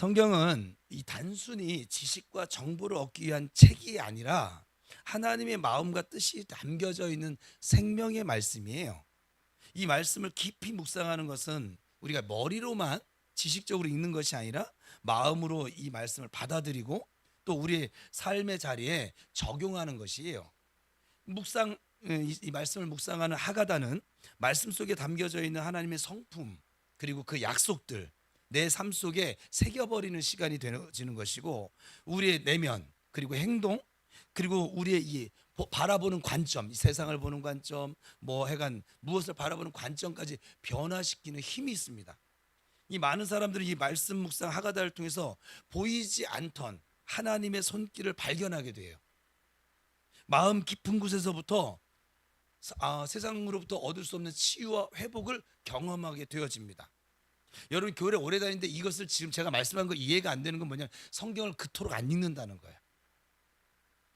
성경은 이 단순히 지식과 정보를 얻기 위한 책이 아니라 하나님의 마음과 뜻이 담겨져 있는 생명의 말씀이에요. 이 말씀을 깊이 묵상하는 것은 우리가 머리로만 지식적으로 읽는 것이 아니라 마음으로 이 말씀을 받아들이고 또 우리의 삶의 자리에 적용하는 것이에요. 묵상 이 말씀을 묵상하는 하가다는 말씀 속에 담겨져 있는 하나님의 성품 그리고 그 약속들 내 삶 속에 새겨버리는 시간이 되어지는 것이고 우리의 내면 그리고 행동 그리고 우리의 이 바라보는 관점, 이 세상을 보는 관점, 뭐 해간 무엇을 바라보는 관점까지 변화시키는 힘이 있습니다. 이 많은 사람들이 이 말씀 묵상 하가다를 통해서 보이지 않던 하나님의 손길을 발견하게 돼요. 마음 깊은 곳에서부터 세상으로부터 얻을 수 없는 치유와 회복을 경험하게 되어집니다. 여러분 교회를 오래 다니는데 이것을 지금 제가 말씀한 거 이해가 안 되는 건 뭐냐면 성경을 그토록 안 읽는다는 거예요.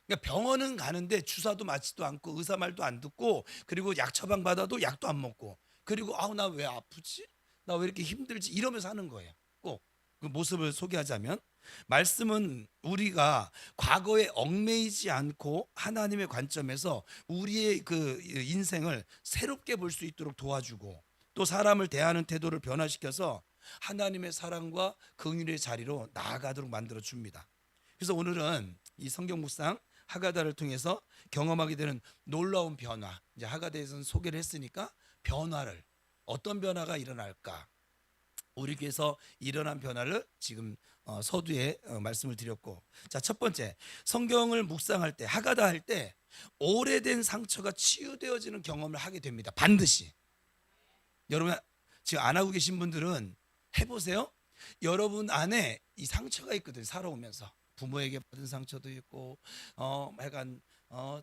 그러니까 병원은 가는데 주사도 맞지도 않고 의사 말도 안 듣고 그리고 약 처방 받아도 약도 안 먹고 그리고 아우 나 왜 아프지? 나 왜 이렇게 힘들지? 이러면서 하는 거예요. 꼭 그 모습을 소개하자면 말씀은 우리가 과거에 얽매이지 않고 하나님의 관점에서 우리의 그 인생을 새롭게 볼 수 있도록 도와주고 또 사람을 대하는 태도를 변화시켜서 하나님의 사랑과 긍휼의 자리로 나아가도록 만들어 줍니다. 그래서 오늘은 이 성경 묵상 하가다를 통해서 경험하게 되는 놀라운 변화, 이제 하가다에서는 소개를 했으니까 변화를 어떤 변화가 일어날까? 우리 교회에서 일어난 변화를 지금 서두에 말씀을 드렸고, 자, 첫 번째 성경을 묵상할 때 하가다 할 때 오래된 상처가 치유되어지는 경험을 하게 됩니다. 반드시. 여러분 지금 안 하고 계신 분들은 해보세요. 여러분 안에 이 상처가 있거든요. 살아오면서 부모에게 받은 상처도 있고, 약간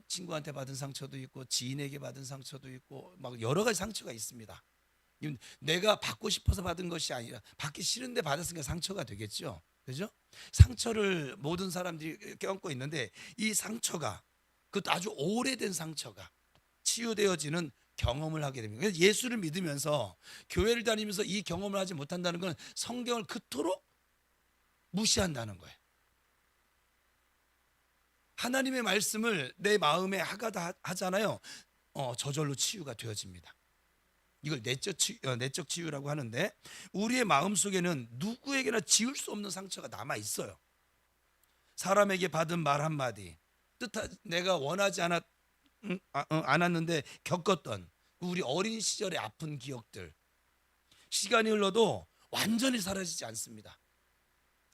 친구한테 받은 상처도 있고, 지인에게 받은 상처도 있고, 막 여러 가지 상처가 있습니다. 내가 받고 싶어서 받은 것이 아니라 받기 싫은데 받았으니까 상처가 되겠죠. 그죠? 상처를 모든 사람들이 껴안고 있는데 이 상처가 그것도 아주 오래된 상처가 치유되어지는 경험을 하게 됩니다. 그래서 예수를 믿으면서 교회를 다니면서 이 경험을 하지 못한다는 건 성경을 그토록 무시한다는 거예요. 하나님의 말씀을 내 마음에 하가다 하잖아요. 저절로 치유가 되어집니다. 이걸 내적 치유라고 하는데 우리의 마음 속에는 누구에게나 지울 수 없는 상처가 남아 있어요. 사람에게 받은 말 한마디, 내가 원하지 않았는데 겪었던 우리 어린 시절의 아픈 기억들, 시간이 흘러도 완전히 사라지지 않습니다.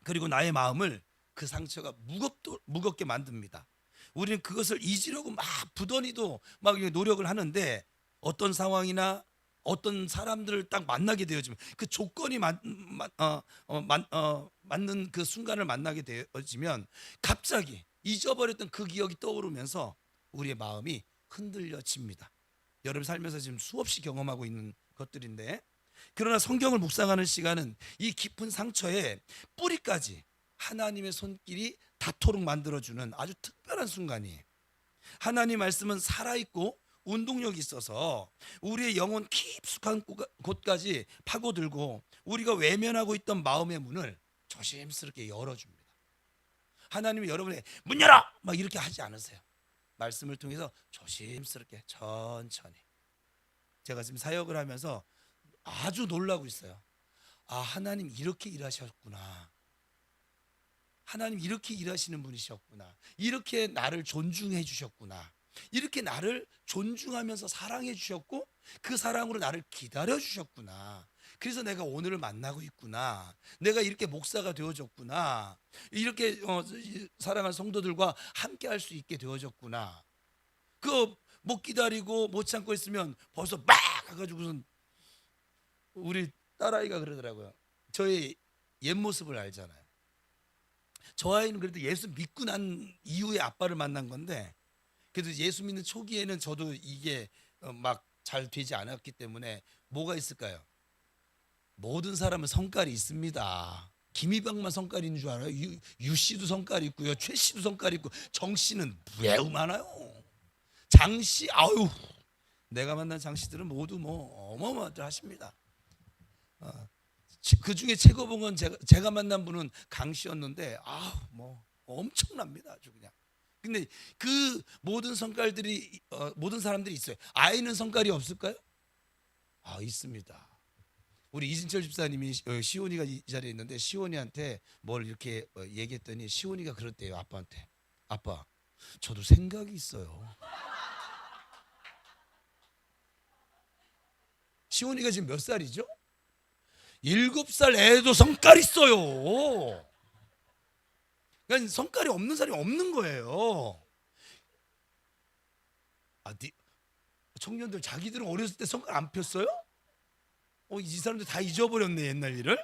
그리고 나의 마음을 그 상처가 무겁게 만듭니다. 우리는 그것을 잊으려고 막 부더니도 막 노력을 하는데 어떤 상황이나 어떤 사람들을 딱 만나게 되어지면 그 조건이 맞는 그 순간을 만나게 되어지면 갑자기 잊어버렸던 그 기억이 떠오르면서 우리의 마음이 흔들려집니다. 여러분 살면서 지금 수없이 경험하고 있는 것들인데, 그러나 성경을 묵상하는 시간은 이 깊은 상처에 뿌리까지 하나님의 손길이 닿도록 만들어주는 아주 특별한 순간이에요. 하나님 말씀은 살아있고 운동력이 있어서 우리의 영혼 깊숙한 곳까지 파고들고 우리가 외면하고 있던 마음의 문을 조심스럽게 열어줍니다. 하나님이 여러분의 문 열어! 막 이렇게 하지 않으세요. 말씀을 통해서 조심스럽게 천천히. 제가 지금 사역을 하면서 아주 놀라고 있어요. 하나님 이렇게 일하셨구나. 하나님 이렇게 일하시는 분이셨구나. 이렇게 나를 존중해 주셨구나. 이렇게 나를 존중하면서 사랑해 주셨고 그 사랑으로 나를 기다려 주셨구나. 그래서 내가 오늘을 만나고 있구나. 내가 이렇게 목사가 되어졌구나. 이렇게 사랑하는 성도들과 함께 할 수 있게 되어졌구나. 그거 못 기다리고 못 참고 있으면 벌써 막 해가지고선 우리 딸아이가 그러더라고요. 저의 옛 모습을 알잖아요. 저 아이는 그래도 예수 믿고 난 이후에 아빠를 만난 건데, 그래도 예수 믿는 초기에는 저도 이게 막 잘 되지 않았기 때문에 뭐가 있을까요? 모든 사람은 성깔이 있습니다. 김이박만 성깔 있는 줄 알아요? 유 씨도 성깔 있고요, 최 씨도 성깔 있고, 정 씨는 매우 많아요. 장 씨, 아유, 내가 만난 장 씨들은 모두 뭐 어마어마하들 하십니다. 그 중에 최고봉은 제가 만난 분은 강 씨였는데 뭐 엄청납니다. 아주 그냥. 근데 그 모든 성깔들이 모든 사람들이 있어요. 아이는 성깔이 없을까요? 있습니다. 우리 이진철 집사님이 시온이가 이 자리에 있는데 시온이한테 뭘 이렇게 얘기했더니 시온이가 그랬대요. 아빠한테. 아빠, 저도 생각이 있어요. 시온이가 지금 몇 살이죠? 7살 애도 성깔 있어요. 그러니까 성깔이 없는 사람이 없는 거예요. 청년들 자기들은 어렸을 때 성깔 안 폈어요? 이 사람들 다 잊어버렸네 옛날 일을.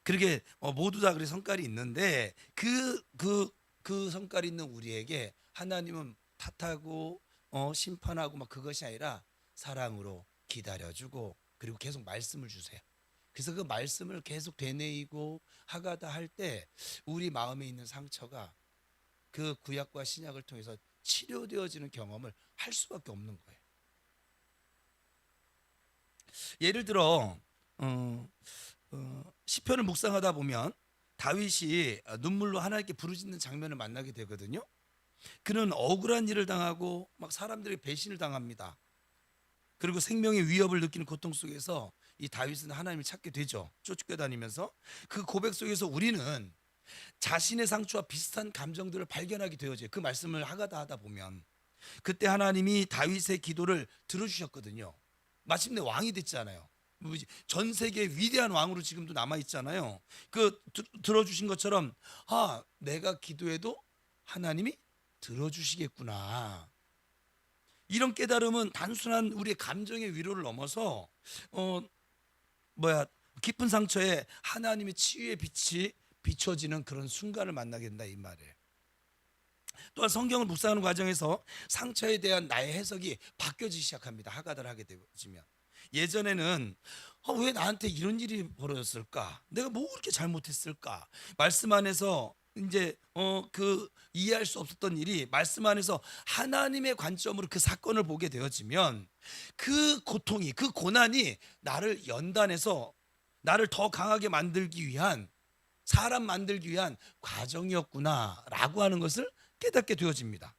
그렇게 모두 다 그래 성깔이 있는데 그 성깔이 있는 우리에게 하나님은 탓하고 심판하고 막 그것이 아니라 사랑으로 기다려주고 그리고 계속 말씀을 주세요. 그래서 그 말씀을 계속 되뇌이고 하가다 할 때 우리 마음에 있는 상처가 그 구약과 신약을 통해서 치료되어지는 경험을 할 수밖에 없는 거예요. 예를 들어 시편을 묵상하다 보면 다윗이 눈물로 하나님께 부르짖는 장면을 만나게 되거든요. 그는 억울한 일을 당하고 막 사람들에게 배신을 당합니다. 그리고 생명의 위협을 느끼는 고통 속에서 이 다윗은 하나님을 찾게 되죠. 쫓겨다니면서 그 고백 속에서 우리는 자신의 상처와 비슷한 감정들을 발견하게 되어져요. 그 말씀을 하다 보면 그때 하나님이 다윗의 기도를 들어주셨거든요. 마침내 왕이 됐잖아요. 전 세계 위대한 왕으로 지금도 남아 있잖아요. 그 들어주신 것처럼 내가 기도해도 하나님이 들어주시겠구나. 이런 깨달음은 단순한 우리의 감정의 위로를 넘어서 깊은 상처에 하나님의 치유의 빛이 비춰지는 그런 순간을 만나게 된다 이 말이에요. 또한 성경을 묵상하는 과정에서 상처에 대한 나의 해석이 바뀌어지기 시작합니다. 하가다를 하게 되면 예전에는 왜 나한테 이런 일이 벌어졌을까? 내가 뭐 그렇게 잘못했을까? 말씀 안에서 이제 그 이해할 수 없었던 일이 말씀 안에서 하나님의 관점으로 그 사건을 보게 되어지면 그 고통이 그 고난이 나를 연단해서 나를 더 강하게 만들기 위한 사람 만들기 위한 과정이었구나라고 하는 것을 깨닫게 되어집니다.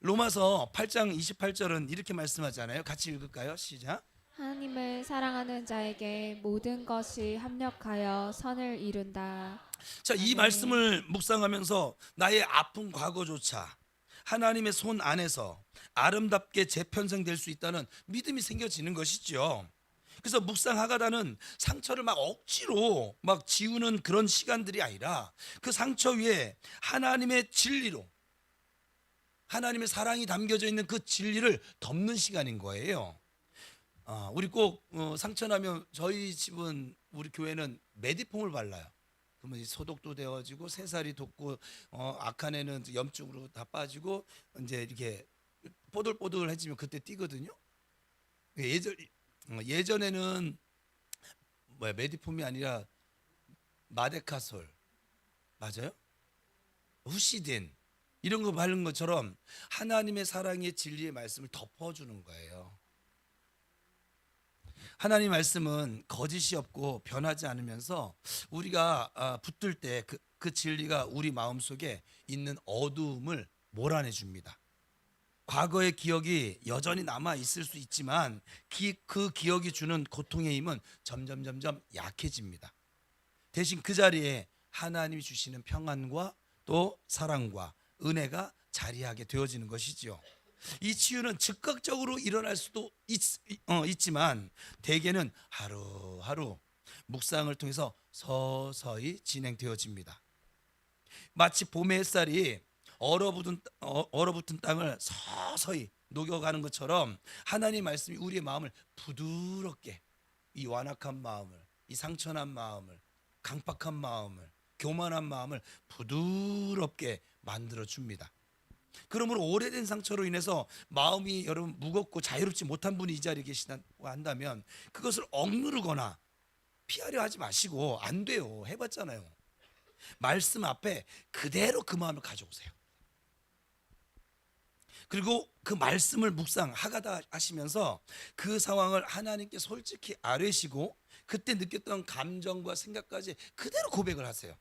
로마서 8장 28절은 이렇게 말씀하잖아요. 같이 읽을까요? 시작. 하나님을 사랑하는 자에게 모든 것이 합력하여 선을 이룬다. 자, 이 말씀을 묵상하면서 나의 아픈 과거조차 하나님의 손 안에서 아름답게 재편성될 수 있다는 믿음이 생겨지는 것이죠. 그래서 묵상하가다는 상처를 막 억지로 막 지우는 그런 시간들이 아니라 그 상처 위에 하나님의 진리로 하나님의 사랑이 담겨져 있는 그 진리를 덮는 시간인 거예요. 우리 꼭 상처 나면 저희 집은 우리 교회는 메디폼을 발라요. 그러면 소독도 되어지고 새살이 돋고 악한 애는 염증으로 다 빠지고 이제 이렇게 뽀들뽀들해지면 그때 뛰거든요. 예전에는 메디폼이 아니라 마데카솔 맞아요? 후시딘 이런 거 바른 것처럼 하나님의 사랑의 진리의 말씀을 덮어주는 거예요. 하나님 말씀은 거짓이 없고 변하지 않으면서 우리가 붙들 때 그 진리가 우리 마음속에 있는 어두움을 몰아내 줍니다. 과거의 기억이 여전히 남아 있을 수 있지만 그 기억이 주는 고통의 힘은 점점 약해집니다. 대신 그 자리에 하나님이 주시는 평안과 또 사랑과 은혜가 자리하게 되어지는 것이지요. 이 치유는 즉각적으로 일어날 수도 있지만 대개는 하루하루 묵상을 통해서 서서히 진행되어집니다. 마치 봄의 햇살이 얼어붙은 땅을 서서히 녹여가는 것처럼 하나님의 말씀이 우리의 마음을 부드럽게 이 완악한 마음을 이 상처난 마음을 강팍한 마음을 교만한 마음을 부드럽게 만들어 줍니다. 그러므로 오래된 상처로 인해서 마음이 여러분 무겁고 자유롭지 못한 분이 이 자리에 계시다고 한다면 그것을 억누르거나 피하려 하지 마시고 안 돼요. 해봤잖아요. 말씀 앞에 그대로 그 마음을 가져오세요. 그리고 그 말씀을 묵상 하가다 하시면서 그 상황을 하나님께 솔직히 아뢰시고 그때 느꼈던 감정과 생각까지 그대로 고백을 하세요.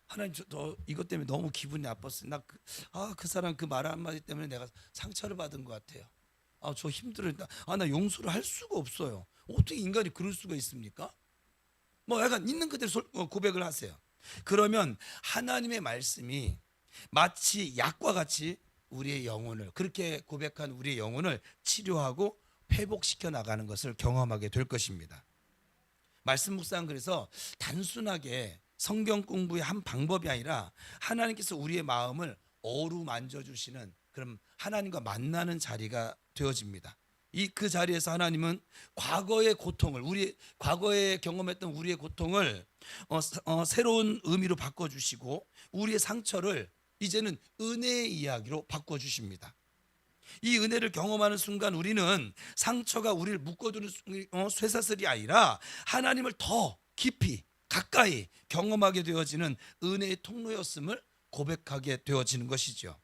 하나님, 저 이것 때문에 너무 기분이 나빴어요. 그 사람 그 말 한마디 때문에 내가 상처를 받은 것 같아요. 저 힘들어요. 나 용서를 할 수가 없어요. 어떻게 인간이 그럴 수가 있습니까? 뭐 약간 있는 그대로 고백을 하세요. 그러면 하나님의 말씀이 마치 약과 같이 우리의 영혼을, 그렇게 고백한 우리의 영혼을 치료하고 회복시켜 나가는 것을 경험하게 될 것입니다. 말씀 묵상은 그래서 단순하게 성경 공부의 한 방법이 아니라 하나님께서 우리의 마음을 어루만져 주시는, 그럼 하나님과 만나는 자리가 되어집니다. 그 자리에서 하나님은 과거의 고통을, 과거에 경험했던 우리의 고통을 새로운 의미로 바꿔주시고, 우리의 상처를 이제는 은혜의 이야기로 바꿔주십니다. 이 은혜를 경험하는 순간 우리는 상처가 우리를 묶어두는 쇠사슬이 아니라 하나님을 더 깊이 가까이 경험하게 되어지는 은혜의 통로였음을 고백하게 되어지는 것이죠.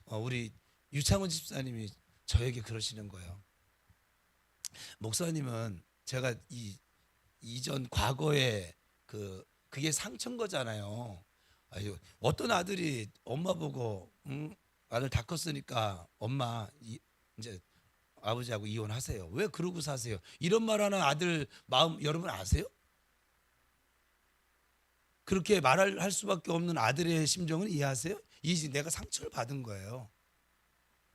우리 유창원 집사님이 저에게 그러시는 거예요. 목사님은 제가 이전 과거에 그게 상처인 거잖아요. 어떤 아들이 엄마 보고 아들 다 컸으니까 엄마 이제 아버지하고 이혼하세요. 왜 그러고 사세요? 이런 말하는 아들 마음 여러분 아세요? 그렇게 말할 수밖에 없는 아들의 심정을 이해하세요? 이제 내가 상처를 받은 거예요.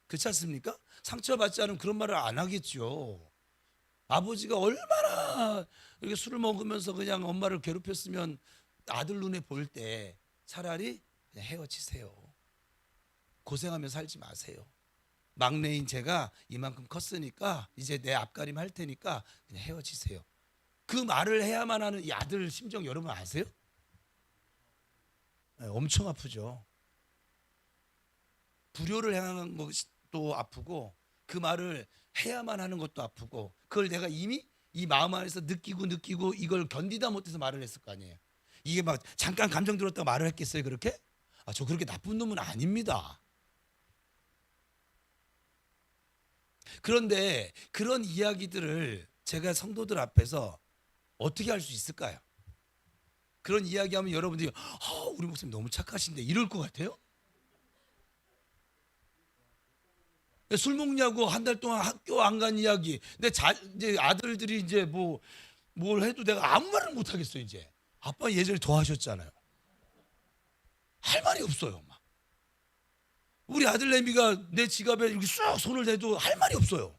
그렇지 않습니까? 상처받지 않으면 그런 말을 안 하겠죠. 아버지가 얼마나 이렇게 술을 먹으면서 그냥 엄마를 괴롭혔으면 아들 눈에 볼 때 차라리 그냥 헤어지세요. 고생하며 살지 마세요. 막내인 제가 이만큼 컸으니까 이제 내 앞가림 할 테니까 그냥 헤어지세요. 그 말을 해야만 하는 이 아들 심정 여러분 아세요? 네, 엄청 아프죠. 불효를 행하는 것도 아프고, 그 말을 해야만 하는 것도 아프고, 그걸 내가 이미 이 마음 안에서 느끼고 이걸 견디다 못해서 말을 했을 거 아니에요. 이게 막 잠깐 감정 들었다고 말을 했겠어요 그렇게? 저 그렇게 나쁜 놈은 아닙니다. 그런데 그런 이야기들을 제가 성도들 앞에서 어떻게 할 수 있을까요? 그런 이야기하면 여러분들이 우리 목사님 너무 착하신데 이럴 것 같아요? 술 먹냐고 한 달 동안 학교 안 간 이야기, 이제 아들들이 이제 뭘 해도 내가 아무 말을 못 하겠어요. 이제 아빠 예전에 더 하셨잖아요. 할 말이 없어요. 막 우리 아들 내미가 내 지갑에 이렇게 쑥 손을 대도 할 말이 없어요.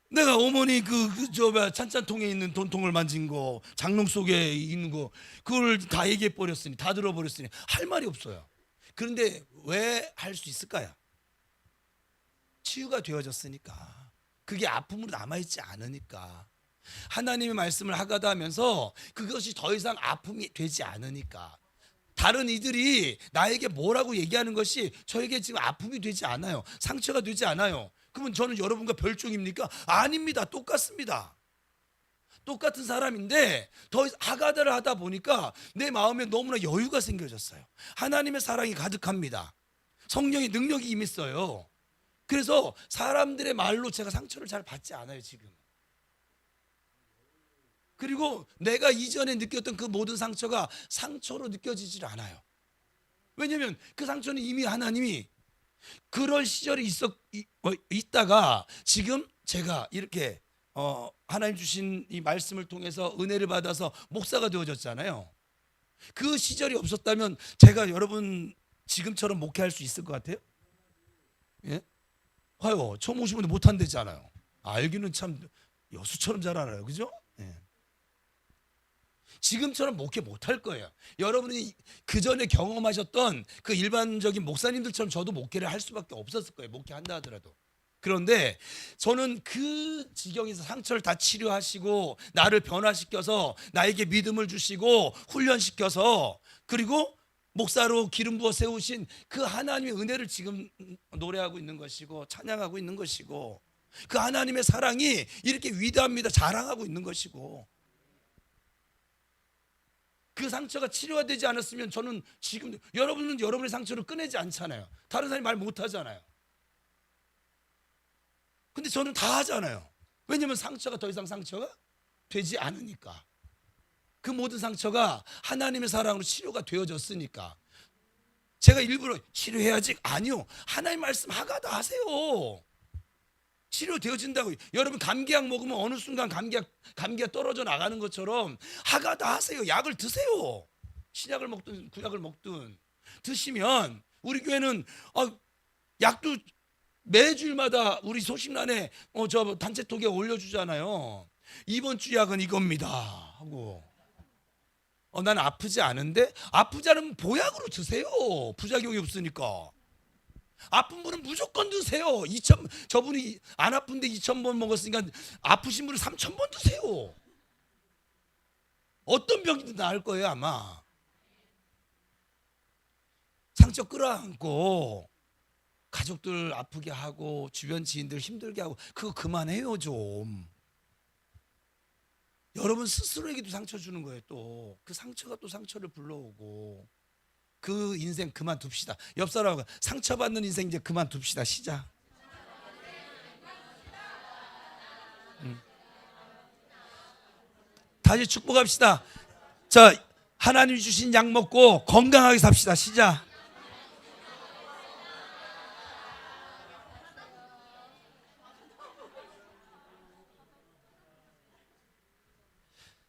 내가 어머니 찬찬통에 있는 돈통을 만진 거, 장롱 속에 있는 거, 그걸 다 얘기해 버렸으니, 다 들어버렸으니 할 말이 없어요. 그런데 왜 할 수 있을까요? 치유가 되어졌으니까. 그게 아픔으로 남아있지 않으니까. 하나님의 말씀을 하가다 하면서 그것이 더 이상 아픔이 되지 않으니까. 다른 이들이 나에게 뭐라고 얘기하는 것이 저에게 지금 아픔이 되지 않아요. 상처가 되지 않아요. 그러면 저는 여러분과 별종입니까? 아닙니다. 똑같습니다. 똑같은 사람인데 더 하가다를 하다 보니까 내 마음에 너무나 여유가 생겨졌어요. 하나님의 사랑이 가득합니다. 성령의 능력이 임했어요. 그래서 사람들의 말로 제가 상처를 잘 받지 않아요 지금. 그리고 내가 이전에 느꼈던 그 모든 상처가 상처로 느껴지질 않아요. 왜냐하면 그 상처는 이미 하나님이 그럴 시절이 있다가 지금 제가 이렇게 하나님 주신 이 말씀을 통해서 은혜를 받아서 목사가 되어졌잖아요. 그 시절이 없었다면 제가 여러분 지금처럼 목회할 수 있을 것 같아요? 예? 봐요, 처음 오신 분들 못한대잖아요. 알기는 참 여수처럼 잘 알아요, 그죠? 예. 지금처럼 목회 못할 거예요. 여러분이 그 전에 경험하셨던 그 일반적인 목사님들처럼 저도 목회를 할 수밖에 없었을 거예요. 목회한다 하더라도. 그런데 저는 그 지경에서 상처를 다 치료하시고 나를 변화시켜서 나에게 믿음을 주시고 훈련시켜서, 그리고 목사로 기름 부어 세우신 그 하나님의 은혜를 지금 노래하고 있는 것이고 찬양하고 있는 것이고, 그 하나님의 사랑이 이렇게 위대합니다 자랑하고 있는 것이고, 그 상처가 치료가 되지 않았으면 저는 지금, 여러분은 여러분의 상처를 꺼내지 않잖아요. 다른 사람이 말 못하잖아요. 근데 저는 다 하잖아요. 왜냐하면 상처가 더 이상 상처가 되지 않으니까. 그 모든 상처가 하나님의 사랑으로 치료가 되어졌으니까. 제가 일부러 치료해야지, 아니요, 하나님 말씀 하가다 하세요. 치료되어진다고. 여러분 감기약 먹으면 어느 순간 감기가 떨어져 나가는 것처럼 하가다 하세요. 약을 드세요. 신약을 먹든 구약을 먹든 드시면, 우리 교회는 약도 매주일마다 우리 소식란에 저 단체톡에 올려주잖아요. 이번 주 약은 이겁니다 하고. 난 아프지 않은데, 아프지 않으면 보약으로 드세요. 부작용이 없으니까. 아픈 분은 무조건 드세요. 저분이 안 아픈데 2,000번 먹었으니까 아프신 분은 3,000번 드세요. 어떤 병이든 나을 거예요 아마. 상처 끌어안고 가족들 아프게 하고 주변 지인들 힘들게 하고 그거 그만해요 좀. 여러분 스스로에게도 상처 주는 거예요. 또 그 상처가 또 상처를 불러오고. 그 인생 그만둡시다. 옆 사람하고 상처받는 인생 이제 그만둡시다. 시작. 다시 축복합시다. 자, 하나님 주신 약 먹고 건강하게 삽시다. 시작.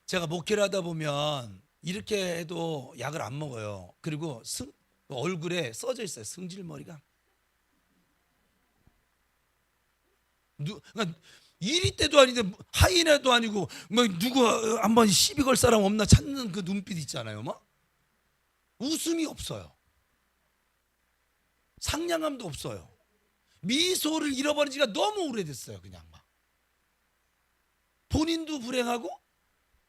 제가 목회를 하다 보면 이렇게 해도 약을 안 먹어요. 그리고 얼굴에 써져 있어요. 승질머리가. 그러니까 이리 때도 아닌데 하이나도 아니고 뭐 누구 한번 시비 걸 사람 없나 찾는 그 눈빛 있잖아요. 막 웃음이 없어요. 상냥함도 없어요. 미소를 잃어버린 지가 너무 오래됐어요. 그냥 막 본인도 불행하고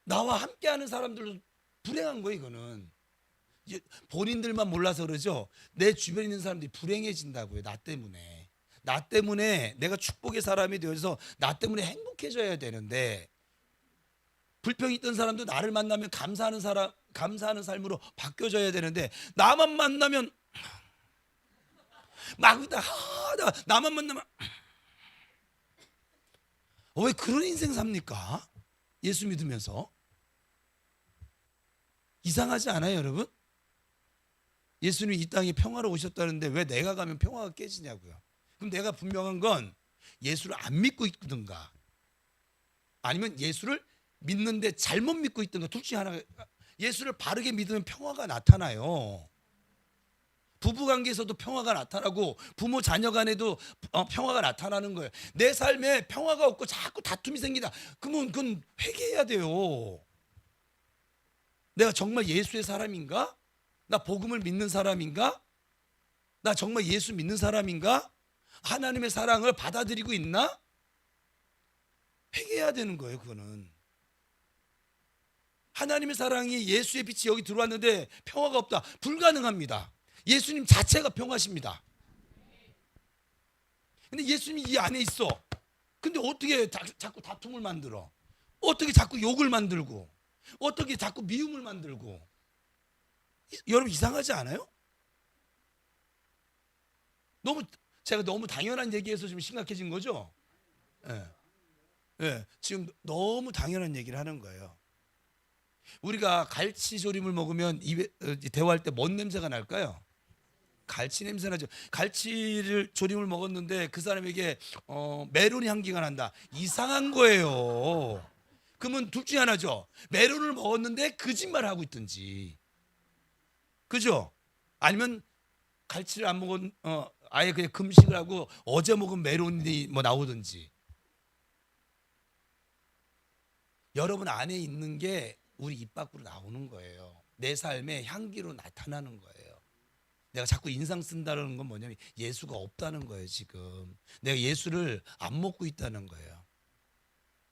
나와 함께하는 사람들도 불행한 거예요. 이거는 본인들만 몰라서 그러죠. 내 주변에 있는 사람들이 불행해진다고요. 나 때문에 내가 축복의 사람이 되어서 나 때문에 행복해져야 되는데, 불평이 있던 사람도 나를 만나면 감사하는 삶으로 바뀌어져야 되는데, 나만 만나면 막 나만 만나면 왜 그런 인생 삽니까? 예수 믿으면서. 이상하지 않아요 여러분? 예수님이 이 땅에 평화로 오셨다는데 왜 내가 가면 평화가 깨지냐고요. 그럼 내가 분명한 건 예수를 안 믿고 있든가, 아니면 예수를 믿는데 잘못 믿고 있든가, 둘 중에 하나. 예수를 바르게 믿으면 평화가 나타나요. 부부관계에서도 평화가 나타나고 부모 자녀 간에도 평화가 나타나는 거예요. 내 삶에 평화가 없고 자꾸 다툼이 생기다, 그러면 그건 회개해야 돼요. 내가 정말 예수의 사람인가? 나 복음을 믿는 사람인가? 나 정말 예수 믿는 사람인가? 하나님의 사랑을 받아들이고 있나? 회개해야 되는 거예요. 그거는 하나님의 사랑이, 예수의 빛이 여기 들어왔는데 평화가 없다, 불가능합니다. 예수님 자체가 평화십니다. 근데 예수님이 이 안에 있어. 근데 어떻게 자꾸 다툼을 만들어? 어떻게 자꾸 욕을 만들고, 어떻게 자꾸 미움을 만들고. 여러분 이상하지 않아요? 제가 너무 당연한 얘기해서 좀 심각해진 거죠? 지금 너무 당연한 얘기를 하는 거예요. 우리가 갈치조림을 먹으면 입에 대화할 때 뭔 냄새가 날까요? 갈치 냄새 나죠. 조림을 먹었는데 그 사람에게 메론 향기가 난다. 이상한 거예요. 그러면 둘 중에 하나죠. 메론을 먹었는데 거짓말을 하고 있든지, 그죠? 아니면 갈치를 안 먹은 아예 그냥 금식을 하고 어제 먹은 메론이 뭐 나오든지. 여러분 안에 있는 게 우리 입 밖으로 나오는 거예요. 내 삶의 향기로 나타나는 거예요. 내가 자꾸 인상 쓴다는 건 뭐냐면 예수가 없다는 거예요. 지금 내가 예수를 안 먹고 있다는 거예요.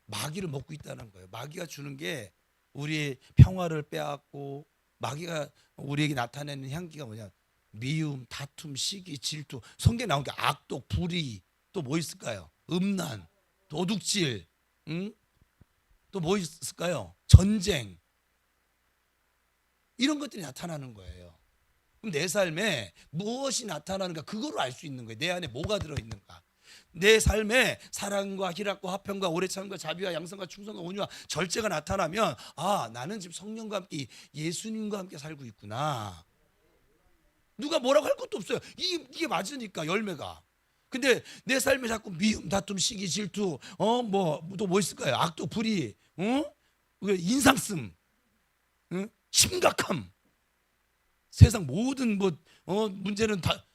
마귀를 먹고 있다는 거예요. 마귀가 주는 게 우리의 평화를 빼앗고, 마귀가 우리에게 나타내는 향기가 뭐냐? 미움, 다툼, 시기, 질투. 성경에 나온 게 악독, 불의, 또 뭐 있을까요? 음란, 도둑질, 또 뭐 있을까요? 전쟁. 이런 것들이 나타나는 거예요. 그럼 내 삶에 무엇이 나타나는가, 그거로 알 수 있는 거예요. 내 안에 뭐가 들어있는가. 내 삶에 사랑과 희락과 화평과 오래 참과 자비와 양선과 충성과 온유와 절제가 나타나면 나는 지금 성령과 함께 예수님과 함께 살고 있구나. 누가 뭐라고 할 것도 없어요. 이게 맞으니까 열매가. 근데 내 삶에 자꾸 미움, 다툼, 시기, 질투, 또 뭐 있을까요? 악독, 불의, 인상씀, 심각함. 세상 모든 문제는 다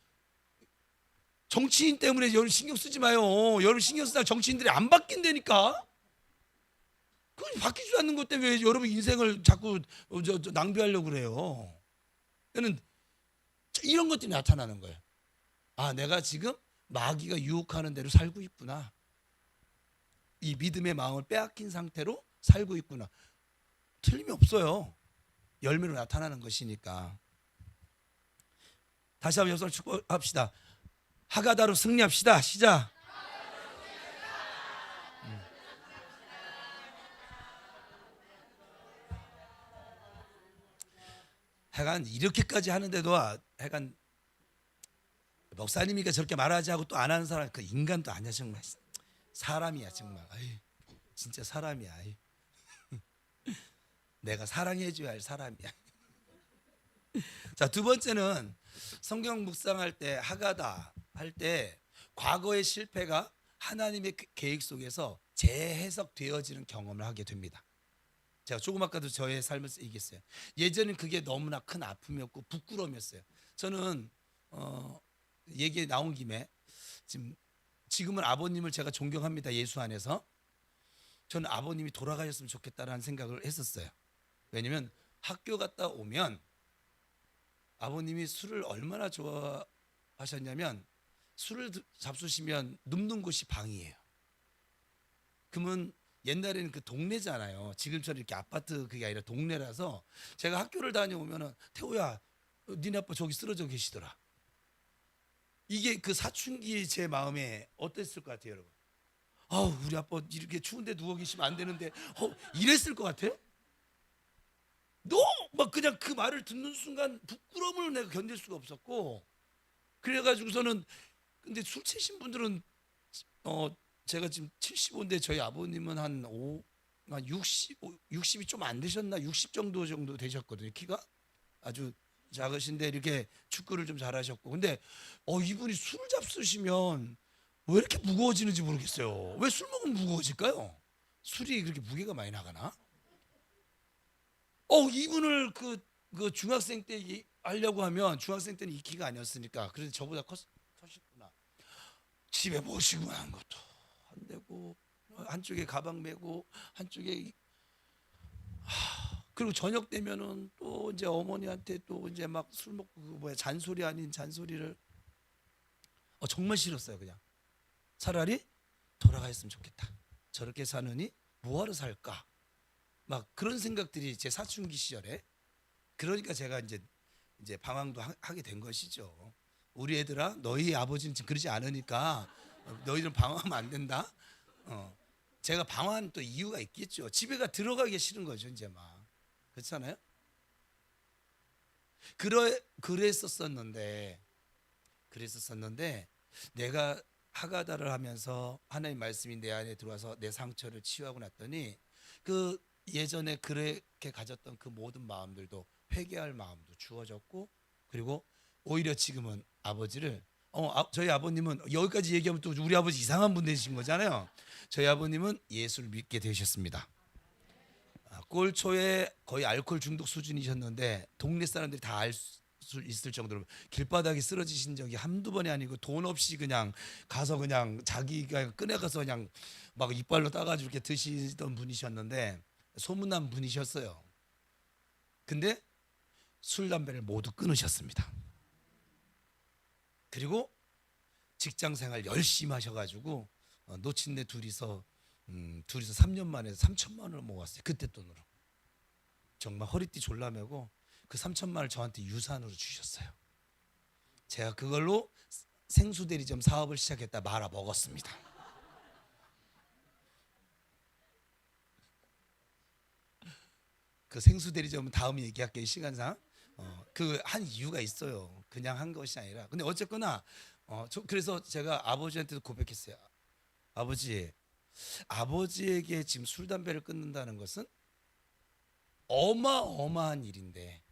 정치인 때문에 여러분 신경 쓰지 마요. 여러분 신경 쓰다 정치인들이 안 바뀐다니까. 그 바뀌지 않는 것 때문에 왜 여러분 인생을 자꾸 낭비하려고 그래요. 그는 이런 것들이 나타나는 거예요. 내가 지금 마귀가 유혹하는 대로 살고 있구나. 이 믿음의 마음을 빼앗긴 상태로 살고 있구나. 틀림이 없어요. 열매로 나타나는 것이니까. 다시 한번 여러분 축복합시다. 하가다로 승리합시다. 시작. 하여간 이렇게까지 하는데도 하여간 목사님이가 저렇게 말하지 하고 또 안 하는 사람, 그 인간도 아니야. 정말 사람이야 정말. 진짜 사람이야. 내가 사랑해줘야 할 사람이야. 자, 두 번째는 성경 묵상할 때 하가다 할 때 과거의 실패가 하나님의 계획 속에서 재해석되어지는 경험을 하게 됩니다. 제가 조금 아까도 저의 삶을 얘기했어요. 예전엔 그게 너무나 큰 아픔이었고 부끄러움이었어요. 저는 얘기 나온 김에 지금은 아버님을 제가 존경합니다. 예수 안에서. 저는 아버님이 돌아가셨으면 좋겠다라는 생각을 했었어요. 왜냐면 학교 갔다 오면 아버님이 술을 얼마나 좋아하셨냐면 술을 잡수시면 눕는 곳이 방이에요. 그러면 옛날에는 그 동네잖아요. 지금처럼 이렇게 아파트 그게 아니라 동네라서 제가 학교를 다녀오면은 태호야, 니네 아빠 저기 쓰러져 계시더라. 이게 그 사춘기 제 마음에 어땠을 것 같아요, 여러분? 우리 아빠 이렇게 추운데 누워 계시면 안 되는데 이랬을 것 같아요? 막 그냥 그 말을 듣는 순간 부끄러움을 내가 견딜 수가 없었고, 그래가지고서는 근데 술 취신 분들은 제가 지금 75인데 저희 아버님은 한 60이 좀 안 되셨나? 60 정도 되셨거든요. 키가 아주 작으신데 이렇게 축구를 좀 잘하셨고, 근데 이분이 술을 잡수시면 왜 이렇게 무거워지는지 모르겠어요. 왜 술 먹으면 무거워질까요? 술이 그렇게 무게가 많이 나가나? 이분을 그 중학생 때 하려고 하면 중학생 때는 이 키가 아니었으니까 그래도 저보다 컸구나. 집에 모시고 한 것도 안 되고 한쪽에 가방 메고 한쪽에 그리고 저녁 되면은 또 이제 어머니한테 또 이제 막 술 먹고 잔소리 아닌 잔소리를 정말 싫었어요. 그냥 차라리 돌아가 있으면 좋겠다. 저렇게 사느니 뭐하러 살까? 막 그런 생각들이 제 사춘기 시절에. 그러니까 제가 이제 방황도 하게 된 것이죠. 우리 애들아, 너희 아버지는 지금 그러지 않으니까 너희들은 방황하면 안 된다. 제가 방황한 또 이유가 있겠죠. 집에가 들어가기 싫은 거죠, 이제 막. 그렇잖아요? 그랬었는데 내가 하가다를 하면서 하나님 말씀이 내 안에 들어와서 내 상처를 치유하고 났더니 그 예전에 그렇게 가졌던 그 모든 마음들도 회개할 마음도 주어졌고, 그리고 오히려 지금은 아버지를 저희 아버님은 여기까지 얘기하면 또 우리 아버지 이상한 분 되신 거잖아요. 저희 아버님은 예수를 믿게 되셨습니다. 꼴초에 거의 알코올 중독 수준이셨는데 동네 사람들이 다 알 수 있을 정도로 길바닥에 쓰러지신 적이 한두 번이 아니고 돈 없이 그냥 가서 그냥 자기가 꺼내가서 그냥 막 이빨로 따가지고 이렇게 드시던 분이셨는데 소문난 분이셨어요. 근데 술 담배를 모두 끊으셨습니다. 그리고 직장생활 열심히 하셔가지고 놓친네 둘이서 3년 만에 3천만 원을 모았어요. 그때 돈으로. 정말 허리띠 졸라매고 그 3천만 원을 저한테 유산으로 주셨어요. 제가 그걸로 생수대리점 사업을 시작했다 말아 먹었습니다. 그 생수대리점은 다음에 얘기할게요, 시간상. 그 한 이유가 있어요. 그냥 한 것이 아니라. 근데 어쨌거나 그래서 제가 아버지한테도 고백했어요. 아버지, 아버지에게 지금 술 담배를 끊는다는 것은 어마어마한 일인데,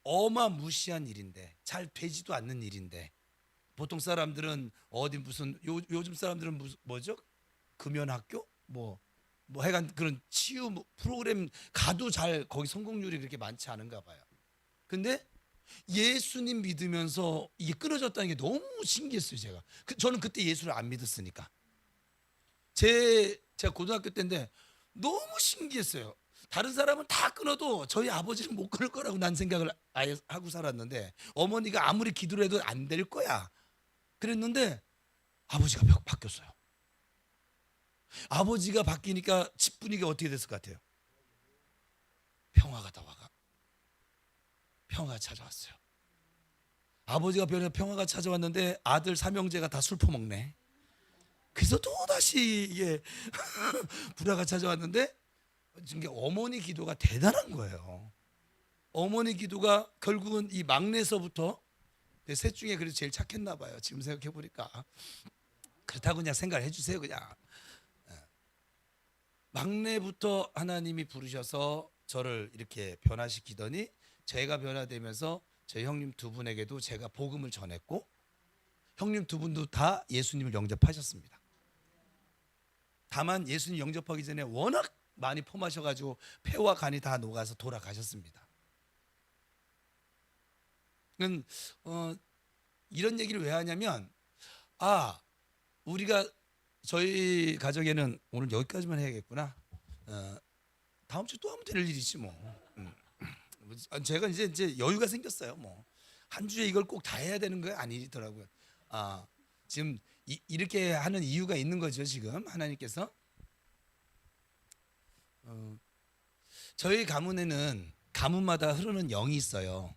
어마무시한 일인데, 잘 되지도 않는 일인데, 보통 사람들은 어디 무슨 요즘 사람들은 무슨 뭐죠? 금연학교 뭐 하여간 그런 치유 프로그램 가도 잘 거기 성공률이 그렇게 많지 않은가 봐요. 근데 예수님 믿으면서 이게 끊어졌다는 게 너무 신기했어요. 저는 그때 예수를 안 믿었으니까. 제가 고등학교 때인데 너무 신기했어요. 다른 사람은 다 끊어도 저희 아버지는 못 끊을 거라고 난 생각을 아예 하고 살았는데, 어머니가 아무리 기도를 해도 안 될 거야 그랬는데 아버지가 바뀌었어요. 아버지가 바뀌니까 집 분위기가 어떻게 됐을 것 같아요? 평화가 다와가 평화가 찾아왔어요. 아버지가 변해 평화가 찾아왔는데 아들 삼형제가 다 술 퍼먹네. 그래서 또 다시 이게 불화가 찾아왔는데, 이게 어머니 기도가 대단한 거예요. 어머니 기도가 결국은 이 막내서부터, 셋 중에 그래도 제일 착했나 봐요. 지금 생각해 보니까. 그렇다고 그냥 생각을 해주세요. 그냥 막내부터 하나님이 부르셔서 저를 이렇게 변화시키더니, 제가 변화되면서 제 형님 두 분에게도 제가 복음을 전했고, 형님 두 분도 다 예수님을 영접하셨습니다. 다만 예수님 영접하기 전에 워낙 많이 포마셔가지고 폐와 간이 다 녹아서 돌아가셨습니다. 이런 얘기를 왜 하냐면, 우리가 저희 가정에는 오늘 여기까지만 해야겠구나. 다음 주 또 하면 될 일이지 뭐. 제가 이제 여유가 생겼어요. 뭐 한 주에 이걸 꼭 다 해야 되는 거 아니더라고요. 지금 이렇게 하는 이유가 있는 거죠. 지금 하나님께서 저희 가문에는 가문마다 흐르는 영이 있어요.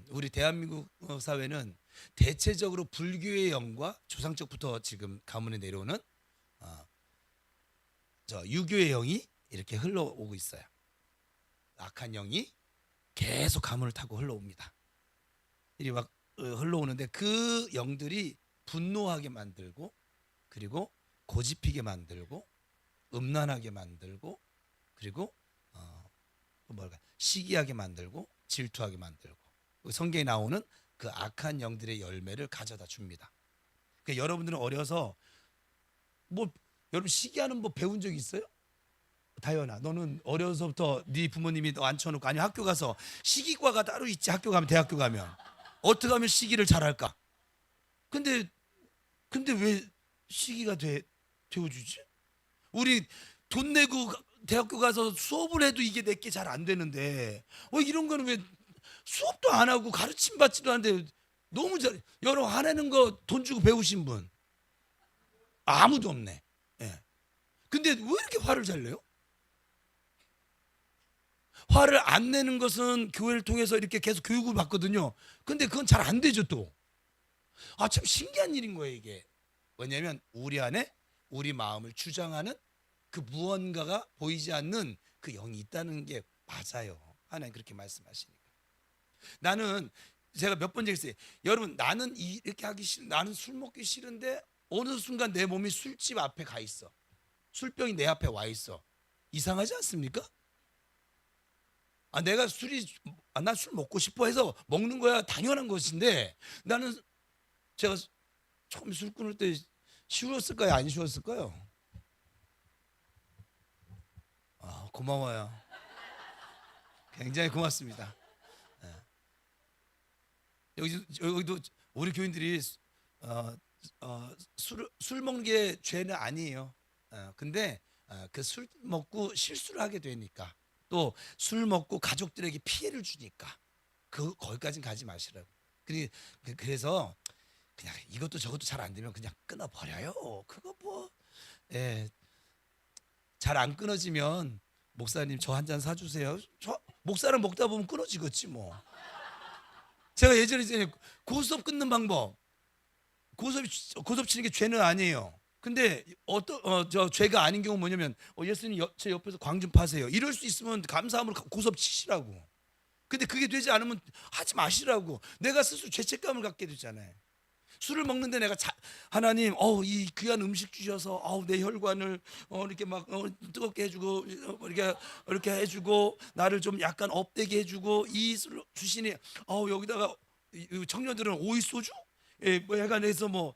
우리 대한민국 사회는 대체적으로 불교의 영과 조상적부터 지금 가문에 내려오는 유교의 영이 이렇게 흘러오고 있어요. 악한 영이 계속 가문을 타고 흘러옵니다. 이리 막 흘러오는데, 그 영들이 분노하게 만들고, 그리고 고집피게 만들고, 음란하게 만들고, 그리고 시기하게 만들고, 질투하게 만들고, 성경에 나오는 그 악한 영들의 열매를 가져다 줍니다. 그러니까 여러분들은 어려서 여러분 시기하는 법 배운 적 있어요? 다현아, 너는 어려서부터 네 부모님이 너 앉혀놓고, 아니 학교 가서 시기과가 따로 있지. 학교 가면, 대학교 가면 어떻게 하면 시기를 잘할까? 근데 왜 시기가 되어주지? 우리 돈 내고 대학교 가서 수업을 해도 이게 내게 잘 안 되는데, 이런 거는 왜 수업도 안 하고 가르침 받지도 않는데 너무 잘. 여러분 화내는 거 돈 주고 배우신 분 아무도 없네. 예. 근데 왜 이렇게 화를 잘 내요? 화를 안 내는 것은 교회를 통해서 이렇게 계속 교육을 받거든요. 근데 그건 잘 안 되죠 또. 참 신기한 일인 거예요 이게. 왜냐하면 우리 안에 우리 마음을 주장하는 그 무언가가 보이지 않는 그 영이 있다는 게 맞아요. 하나님 그렇게 말씀하시니까. 나는 제가 몇 번 얘기했어요. 여러분, 나는 이렇게 하기 싫은, 나는 술 먹기 싫은데 어느 순간 내 몸이 술집 앞에 가 있어. 술병이 내 앞에 와 있어. 이상하지 않습니까? 내가 난 술 먹고 싶어 해서 먹는 거야. 당연한 것인데, 나는 제가 처음 술 끊을 때 쉬웠을까요? 안 쉬웠을까요? 고마워요. 굉장히 고맙습니다. 여기도 우리 교인들이 술 먹는 게 죄는 아니에요. 근데 그 술 먹고 실수를 하게 되니까, 또 술 먹고 가족들에게 피해를 주니까 거기까지는 가지 마시라고. 그래서 그냥 이것도 저것도 잘 안 되면 그냥 끊어 버려요. 그거 잘 안 끊어지면 목사님 저 한 잔 사주세요. 저 목사랑 먹다 보면 끊어지겠지 뭐. 제가 예전에 고스톱 끊는 방법, 고스톱 치는 게 죄는 아니에요. 근데 저 죄가 아닌 경우 뭐냐면, 예수님 제 옆에서 광 좀 파세요. 이럴 수 있으면 감사함으로 고스톱 치시라고. 근데 그게 되지 않으면 하지 마시라고. 내가 스스로 죄책감을 갖게 되잖아요. 술을 먹는데 내가 하나님 이 귀한 음식 주셔서 내 혈관을 이렇게 막 뜨겁게 해주고 이렇게 해주고 나를 좀 약간 업되게 해주고 이 술을 주시니 여기다가 이 청년들은 오이 소주 뭐 약간 해서 뭐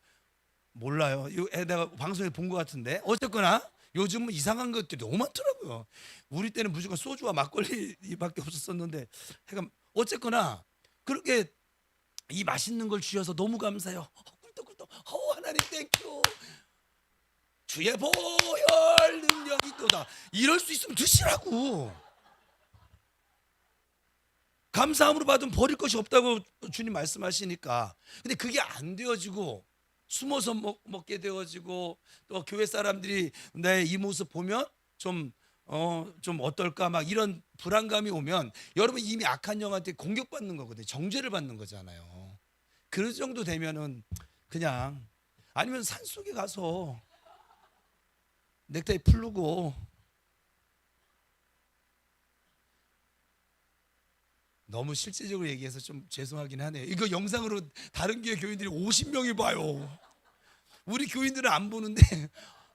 몰라요. 이거 내가 방송에 본 것 같은데 어쨌거나 요즘은 이상한 것들이 너무 많더라고요. 우리 때는 무조건 소주와 막걸리밖에 없었었는데 약간 어쨌거나 그렇게 이 맛있는 걸 주셔서 너무 감사해요. 꿀떡꿀떡. 하나님 땡큐. 주의 보혈 능력이 또다. 이럴 수 있으면 드시라고. 감사함으로 받으면 버릴 것이 없다고 주님 말씀하시니까. 근데 그게 안 되어지고 숨어서 먹게 되어지고 또 교회 사람들이 내 이 모습 보면 좀 어떨까 막 이런 불안감이 오면 여러분 이미 악한 영한테 공격받는 거거든요. 정죄를 받는 거잖아요. 그 정도 되면은 그냥 아니면 산속에 가서 넥타이 풀르고 너무 실제적으로 얘기해서 좀 죄송하긴 하네요. 이거 영상으로 다른 교회 교인들이 50명이 봐요. 우리 교인들은 안 보는데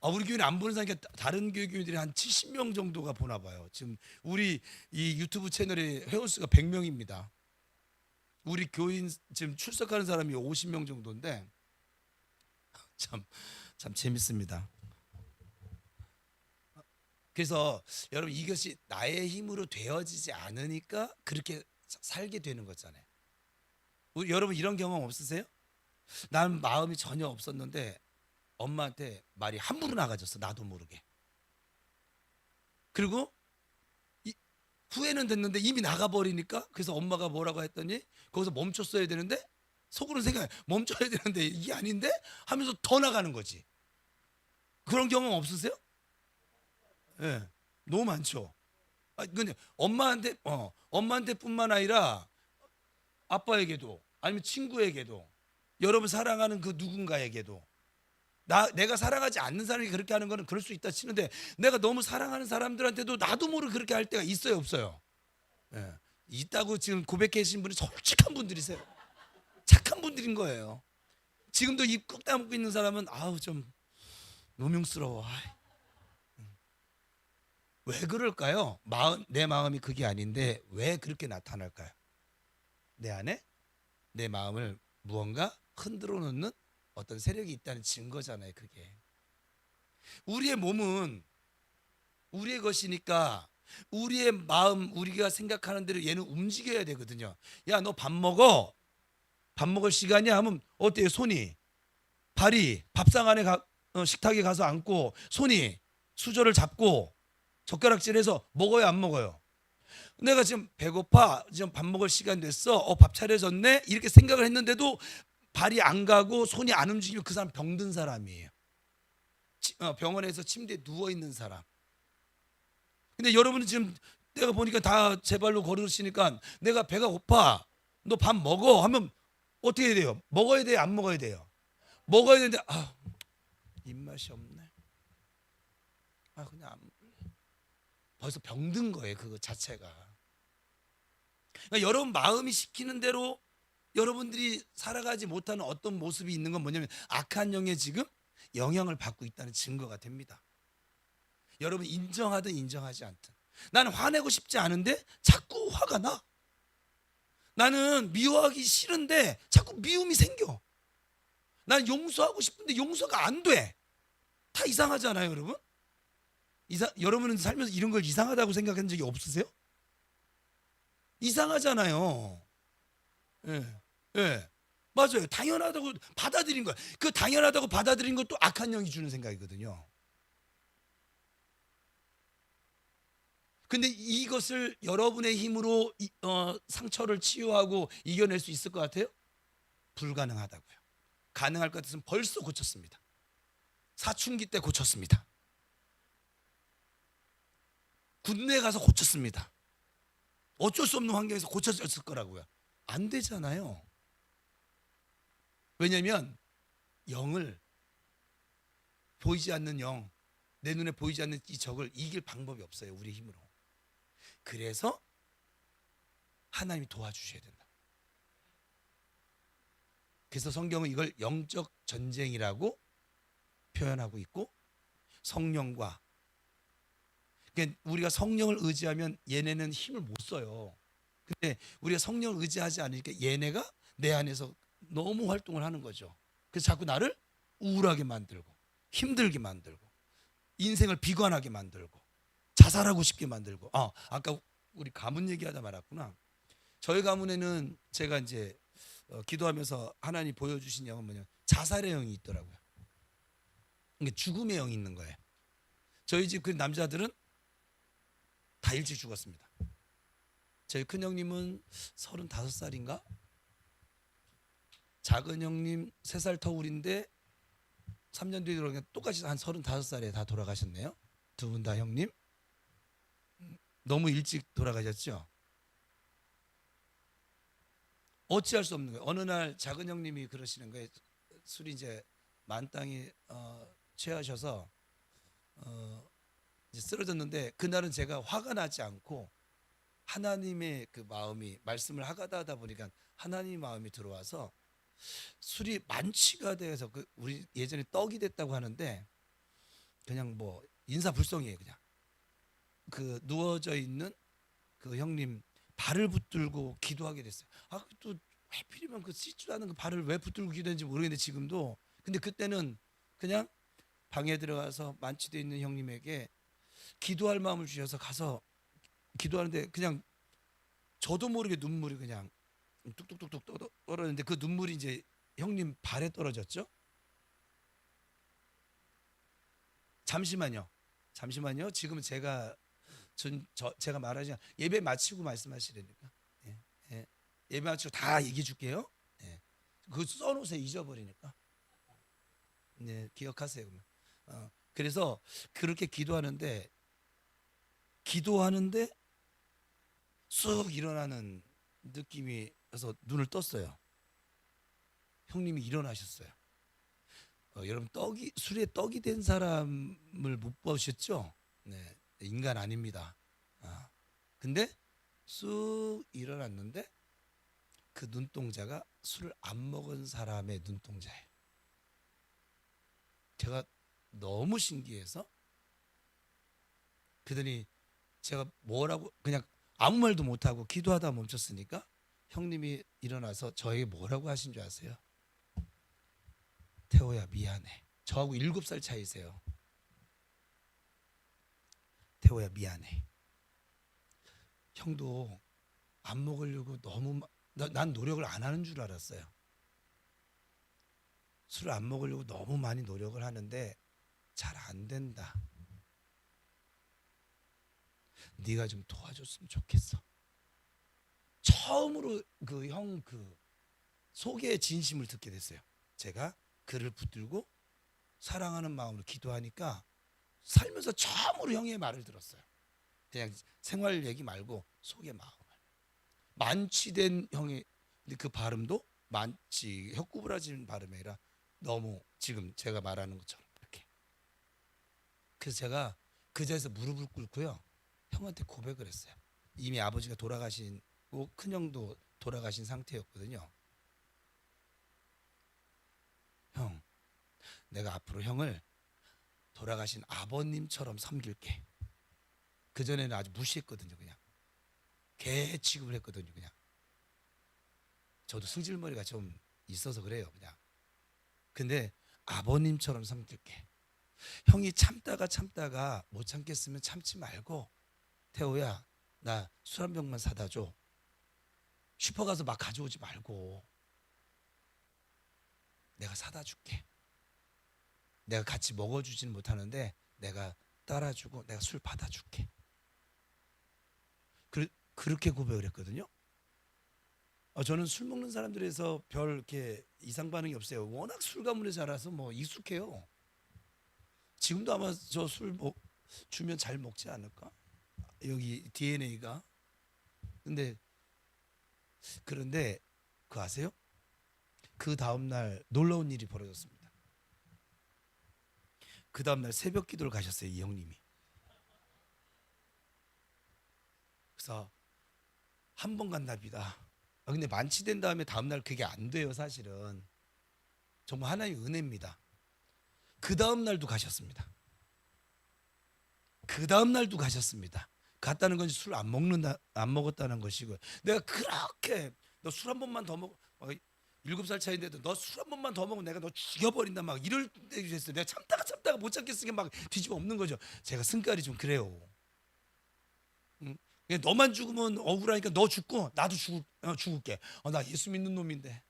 우리 교회는 안 보는 사람이 다른 교회 교인들이 한 70명 정도가 보나 봐요. 지금 우리 이 유튜브 채널의 회원수가 100명입니다. 우리 교인 지금 출석하는 사람이 50명 정도인데 참 재밌습니다. 그래서 여러분 이것이 나의 힘으로 되어지지 않으니까 그렇게 살게 되는 거잖아요. 여러분 이런 경험 없으세요? 난 마음이 전혀 없었는데 엄마한테 말이 함부로 나가졌어. 나도 모르게. 그리고 후회는 됐는데 이미 나가버리니까 그래서 엄마가 뭐라고 했더니 거기서 멈췄어야 되는데 속으로 생각해 멈춰야 되는데 이게 아닌데 하면서 더 나가는 거지. 그런 경험 없으세요? 예, 네, 너무 많죠. 근데 엄마한테뿐만 아니라 아빠에게도 아니면 친구에게도 여러분 사랑하는 그 누군가에게도 내가 사랑하지 않는 사람이 그렇게 하는 거는 그럴 수 있다 치는데 내가 너무 사랑하는 사람들한테도 나도 모르게 그렇게 할 때가 있어요, 없어요? 예. 있다고 지금 고백하신 분이 솔직한 분들이세요. 착한 분들인 거예요. 지금도 입 꾹 다물고 있는 사람은 좀 노명스러워. 왜 그럴까요? 내 마음이 그게 아닌데 왜 그렇게 나타날까요? 내 안에 내 마음을 무언가 흔들어 놓는 어떤 세력이 있다는 증거잖아요. 그게 우리의 몸은 우리의 것이니까 우리의 마음 우리가 생각하는 대로 얘는 움직여야 되거든요. 야, 너 밥 먹어. 밥 먹을 시간이야 하면 어때요? 발이 밥상 안에 식탁에 가서 앉고 손이 수저를 잡고 젓가락질해서 먹어요, 안 먹어요? 내가 지금 배고파, 지금 밥 먹을 시간 됐어, 밥 차려졌네 이렇게 생각을 했는데도 발이 안 가고 손이 안 움직이면 그 사람 병든 사람이에요. 병원에서 침대에 누워 있는 사람. 근데 여러분은 지금 내가 보니까 다 제 발로 걸으시니까 내가 배가 고파, 너 밥 먹어 하면 어떻게 해야 돼요? 먹어야 돼요, 안 먹어야 돼요? 먹어야 되는데 입맛이 없네. 그냥 안 먹을래. 벌써 병든 거예요, 그거 자체가. 그러니까 여러분 마음이 시키는 대로 여러분들이 살아가지 못하는 어떤 모습이 있는 건 뭐냐면 악한 영에 지금 영향을 받고 있다는 증거가 됩니다. 여러분 인정하든 인정하지 않든 나는 화내고 싶지 않은데 자꾸 화가 나. 나는 미워하기 싫은데 자꾸 미움이 생겨. 나는 용서하고 싶은데 용서가 안 돼. 다 이상하잖아요, 여러분. 여러분은 살면서 이런 걸 이상하다고 생각한 적이 없으세요? 이상하잖아요. 예, 예, 맞아요. 당연하다고 받아들인 거야. 그 당연하다고 받아들인 것도 악한 영이 주는 생각이거든요. 근데 이것을 여러분의 힘으로 상처를 치유하고 이겨낼 수 있을 것 같아요? 불가능하다고요. 가능할 것 같았으면 벌써 고쳤습니다. 사춘기 때 고쳤습니다. 군대 가서 고쳤습니다. 어쩔 수 없는 환경에서 고쳐졌을 거라고요. 안 되잖아요. 왜냐하면 영을 보이지 않는 영, 내 눈에 보이지 않는 이 적을 이길 방법이 없어요, 우리 힘으로. 그래서 하나님이 도와주셔야 된다. 그래서 성경은 이걸 영적 전쟁이라고 표현하고 있고, 성령과, 그러니까 우리가 성령을 의지하면 얘네는 힘을 못 써요. 근데 우리가 성령을 의지하지 않으니까 얘네가 내 안에서 너무 활동을 하는 거죠. 그래서 자꾸 나를 우울하게 만들고, 힘들게 만들고, 인생을 비관하게 만들고, 자살하고 싶게 만들고. 아까 우리 가문 얘기하다 말았구나. 저희 가문에는 제가 이제 기도하면서 하나님 보여주신 영은 뭐냐, 자살의 영이 있더라고요. 그러니까 죽음의 영이 있는 거예요. 저희 집 그 남자들은 다 일찍 죽었습니다. 저희 큰 형님은 35살인가? 작은 형님 3살 터울인데 3년 뒤에 돌아가니까 똑같이 한 35살에 다 돌아가셨네요. 두 분 다 형님. 너무 일찍 돌아가셨죠. 어찌할 수 없는 거예요. 어느 날 작은 형님이 그러시는 거예요. 술이 이제 만땅이 취하셔서 이제 쓰러졌는데, 그날은 제가 화가 나지 않고 하나님의 그 마음이, 말씀을 하다 보니까 하나님의 마음이 들어와서 술이 만취가 돼서, 그 우리 예전에 떡이 됐다고 하는데 그냥 뭐 인사불성이에요. 그냥 그 누워져 있는 그 형님 발을 붙들고 기도하게 됐어요. 또 하필이면 그 씻지도 않은 그 발을 왜 붙들고 기도했는지 모르겠는데 지금도. 근데 그때는 그냥 방에 들어가서 만취되어 있는 형님에게 기도할 마음을 주셔서 가서 기도하는데, 그냥 저도 모르게 눈물이 그냥 뚝뚝뚝뚝 떨어졌는데, 그 눈물이 이제 형님 발에 떨어졌죠. 잠시만요. 지금 제가 말하지, 예배 마치고 말씀하시라니까. 예, 예. 예배 마치고 다 얘기해 줄게요. 예. 그거 써놓으세요. 잊어버리니까. 네, 기억하세요. 그러면. 그래서 그렇게 기도하는데 쑥 일어나는 느낌이 해서 눈을 떴어요. 형님이 일어나셨어요. 여러분, 술에 떡이 된 사람을 못 보셨죠? 네, 인간 아닙니다. 근데 쑥 일어났는데 그 눈동자가 술을 안 먹은 사람의 눈동자예요. 제가 너무 신기해서, 그러더니 제가 뭐라고, 그냥 아무 말도 못하고 기도하다 멈췄으니까 형님이 일어나서 저에게 뭐라고 하신 줄 아세요? 태호야, 미안해. 저하고 7살 차이세요. 태호야, 미안해. 형도 안 먹으려고 난 노력을 안 하는 줄 알았어요. 술을 안 먹으려고 너무 많이 노력을 하는데 잘 안 된다. 네가 좀 도와줬으면 좋겠어. 처음으로 그 형 속의 진심을 듣게 됐어요. 제가 그를 붙들고 사랑하는 마음으로 기도하니까 살면서 처음으로 형의 말을 들었어요. 그냥 생활 얘기 말고 속의 마음을. 만취된 형의 그 발음도 만취 혀구부라진 발음이 아니라 너무 지금 제가 말하는 것처럼 이렇게. 그래서 제가 그 자리에서 무릎을 꿇고요, 형한테 고백을 했어요. 이미 아버지가 돌아가시고 큰형도 돌아가신 상태였거든요. 형, 내가 앞으로 형을 돌아가신 아버님처럼 섬길게. 그전에는 아주 무시했거든요. 그냥 개 취급을 했거든요. 그냥 저도 승질머리가 좀 있어서 그래요. 그냥. 근데 아버님처럼 섬길게. 형이 참다가 못 참겠으면 참지 말고, 태호야, 나 술 한 병만 사다 줘. 슈퍼 가서 막 가져오지 말고 내가 사다 줄게. 내가 같이 먹어주지는 못하는데 내가 따라주고 내가 술 받아줄게. 그렇게 고백을 했거든요. 저는 술 먹는 사람들에서 별 이렇게 이상 반응이 없어요. 워낙 술 가문에 자라서 뭐 익숙해요. 지금도 아마 저 술 주면 잘 먹지 않을까? 여기 DNA가. 그런데 그거 아세요? 그 다음날 놀라운 일이 벌어졌습니다. 그 다음날 새벽 기도를 가셨어요, 이 형님이. 그래서 한 번 간 답이다. 근데 만취된 다음에 다음날 그게 안 돼요, 사실은. 정말 하나님의 은혜입니다. 그 다음 날도 가셨습니다. 그 다음 날도 가셨습니다. 갔다는 건 술 안 먹었다는 것이고요. 내가 그렇게 너 술 한 번만 더 먹어, 7살 차이인데도 너 술 한 번만 더 먹으면 내가 너 죽여버린다 막 이럴 때 됐어요. 내가 참다가 못 참겠으니까 막 뒤집어 엎는 거죠. 제가 승깔이 좀 그래요. 응? 그냥 너만 죽으면 억울하니까 너 죽고 나도 죽을게. 나 예수 믿는 놈인데.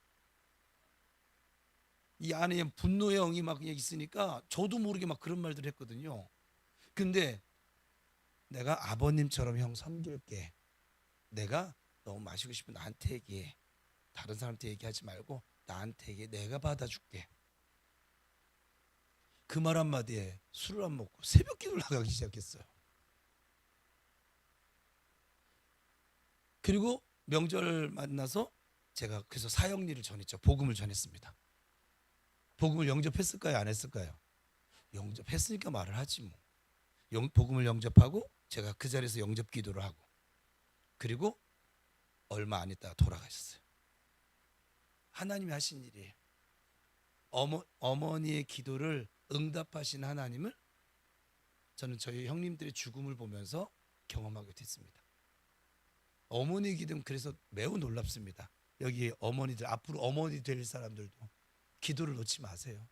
이 안에 분노의 영이 막 있으니까 저도 모르게 막 그런 말들을 했거든요. 근데 내가 아버님처럼 형 섬길게. 내가 너무 마시고 싶으면 나한테 얘기해. 다른 사람한테 얘기하지 말고 나한테 얘기해. 내가 받아줄게. 그 말 한마디에 술을 안 먹고 새벽 기도를 나가기 시작했어요. 그리고 명절 만나서 제가 그래서 사형리를 전했죠. 복음을 전했습니다. 복음을 영접했을까요? 안 했을까요? 영접했으니까 말을 하지 뭐. 복음을 영접하고 제가 그 자리에서 영접 기도를 하고 그리고 얼마 안 있다가 돌아가셨어요. 하나님이 하신 일이에요. 어머니의 기도를 응답하신 하나님을 저는 저희 형님들의 죽음을 보면서 경험하게 됐습니다. 어머니 기도는 그래서 매우 놀랍습니다. 여기 어머니들, 앞으로 어머니 될 사람들도 기도를 놓지 마세요.